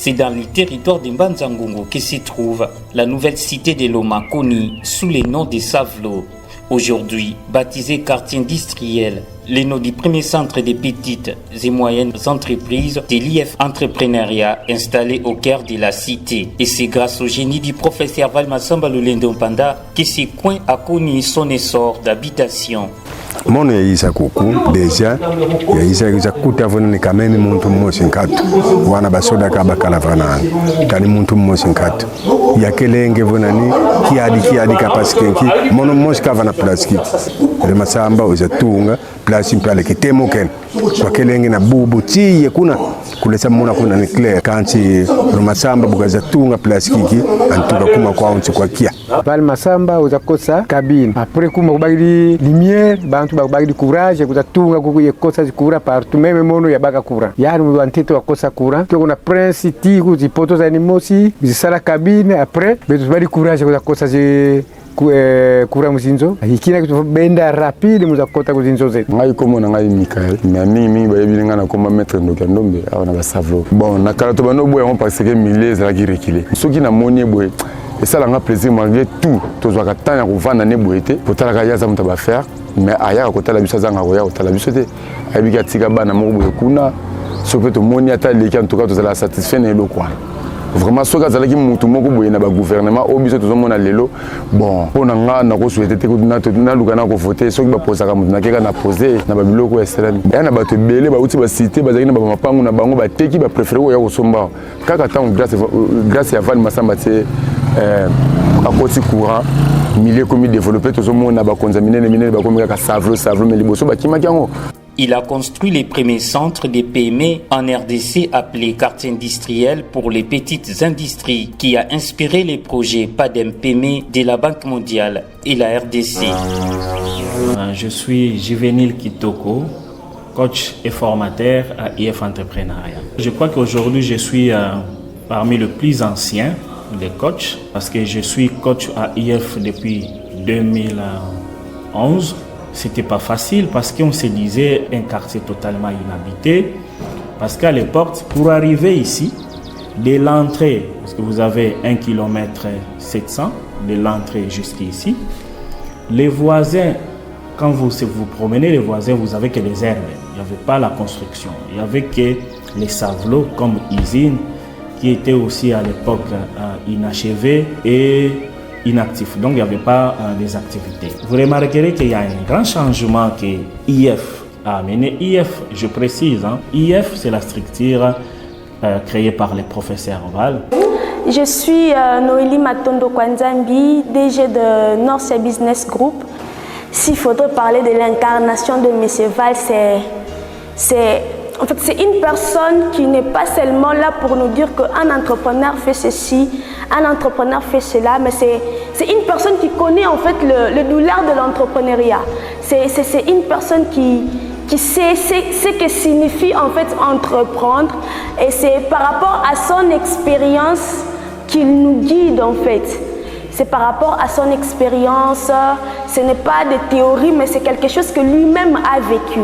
C'est dans le territoire de Mbanzangongo que se trouve la nouvelle cité de Loma connue sous le nom de Savlo. Aujourd'hui, baptisé quartier industriel, le nom du premier centre des petites et moyennes entreprises de l'IF Entrepreneuriat installé au cœur de la cité. Et c'est grâce au génie du professeur Valmasamba Lulendo Mpanda que ce coin a connu son essor d'habitation. Mon yaisa kuku deja yaisa kuta vona kameme muntu mmoja nkatu wana basoda kabakala vana kani muntu mmoja nkatu yakelenge vona ni kiadi kapasikenki mono mmoja kavana plastic le masamba uzatunga plastic pale kitemo ken kwa kelenge na bubu tiye kuna kulesa mona kuna ni clear kanti le masamba bukaza tunga plastic antuka kuma kwa unti kwa kia Val masamba uzakosa cabine après kuma kubagili lumière bantu bakubagili courage kuzatunga kukuye kosa zikura partout même mono ya baka kura yani mwantete wakosa kura kuna prince ti kuzipoto za animosi bizisala cabine après betu bali courage kuzakosa zi kura muzinzo ikina kitu benda rapide muzakota kuzinzo zetu ngai komo na ngai Michael mais mingi bayebili ngana koma mettre ndokandombe awana ba savlo bon nakala to bano boya on parce que milles la qui reculer soki na moni boye et ça l'a plaisir malgré tout tozwaka tanya kovanda ne boyete potalaka yaza muta ba faire mais aya ko tala biso zanga koya ko tala biso te ayebika tika bana mo boye kuna soki to moni ata leki en tout cas tozala satisfait ne lokwa vraiment soki azalaki mutu moko boye na ba gouvernement o biso tozomona lelo bon pona nga na ko souhaiter te ko na luka na ko voter soki ba posaka mutu na keka na poser na ba biloko esalami ya na bato belé ba uti ba cité bazaki na ba mapangu na bango ba teki ba préférer ko ya ko somba kaka tant grâce à Val Masamba te à côté courant milieu comme développé tout le monde na ba konzamine mine ba comme ka savlo mais liboso ba kimakango. Il a construit les premiers centres de PME en RDC appelés quartiers industriels pour les petites industries qui a inspiré les projets PADEM PME de la Banque mondiale et la RDC. Je suis Juvenile Kitoko, coach et formateur à IF Entrepreneuriat. Je crois qu'aujourd'hui je suis parmi les plus anciens des coachs parce que je suis coach à IF depuis 2011. C'était pas facile parce qu'on se disait un quartier totalement inhabité. Parce qu'à l'époque, pour arriver ici, de l'entrée, parce que vous avez 1 km 700 de l'entrée jusqu'ici, les voisins, quand vous promenez, les voisins, vous avez que les herbes. Il n'y avait pas la construction. Il n'y avait que les savelots comme usine qui étaient aussi à l'époque inachevées et inactif, donc il n'y avait pas des activités. Vous remarquerez qu'il y a un grand changement que IF a amené. IF, je précise, IF c'est la structure créée par les professeurs Val. Je suis Noélie Matondo Kwanzambi, DG de Norcia Business Group. S'il faudrait parler de l'incarnation de M. Val, c'est une personne qui n'est pas seulement là pour nous dire qu'un entrepreneur fait ceci, un entrepreneur fait cela, mais c'est une personne qui connaît en fait le douleur de l'entrepreneuriat. C'est une personne qui sait ce que signifie en fait entreprendre, et c'est par rapport à son expérience qu'il nous guide en fait. C'est par rapport à son expérience, ce n'est pas de théorie, mais c'est quelque chose que lui-même a vécu.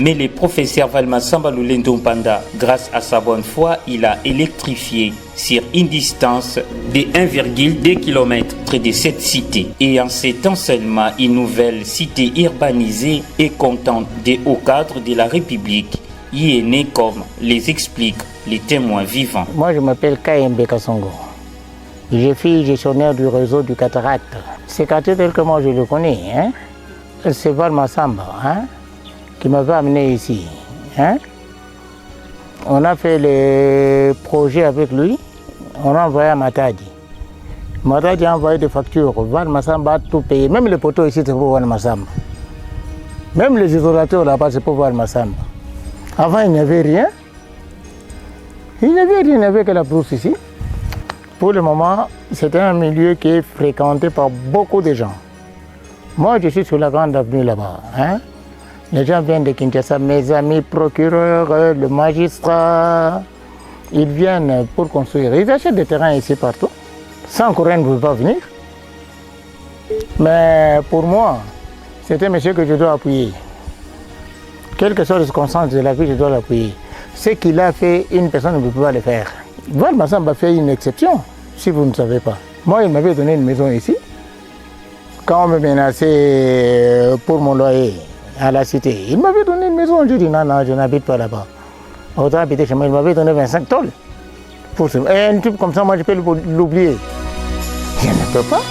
Mais le professeur Valmasamba Lulendo Mpanda, grâce à sa bonne foi, il a électrifié sur une distance de 1,2 km près de cette cité. Et en 7 ans seulement, une nouvelle cité urbanisée et comptant des hauts cadres de la République y est née, comme les expliquent les témoins vivants. Moi, je m'appelle Kayembe Kasongo. Je suis gestionnaire du réseau du Cataracte. C'est quartier tel que moi je le connais, c'est Valmasamba, qui m'avait amené ici. On a fait les projets avec lui, on a envoyé à Matadi. Matadi a envoyé des factures, Valmasamba a tout payé, même les poteaux ici c'est pour Valmasamba. Même les isolateurs là-bas c'est pour Valmasamba. Avant il n'y avait rien. Il n'y avait que la brousse ici. Pour le moment, c'est un milieu qui est fréquenté par beaucoup de gens. Moi je suis sur la grande avenue là-bas. Les gens viennent de Kinshasa, mes amis procureurs, le magistrat, ils viennent pour construire. Ils achètent des terrains ici partout. Sans courant ne peut pas venir. Mais pour moi, c'est un monsieur que je dois appuyer. Quelles que soient les circonstances de la vie, je dois l'appuyer. Ce qu'il a fait, une personne ne peut pas le faire. Val Massamba fait une exception, si vous ne savez pas. Moi, il m'avait donné une maison ici. Quand on me menaçait pour mon loyer à la cité, il m'avait donné une maison. Je dis non, non, je n'habite pas là-bas. Autant habiter chez moi, il m'avait donné 25 tôles. Et un type comme ça, moi, je peux l'oublier. Je ne peux pas.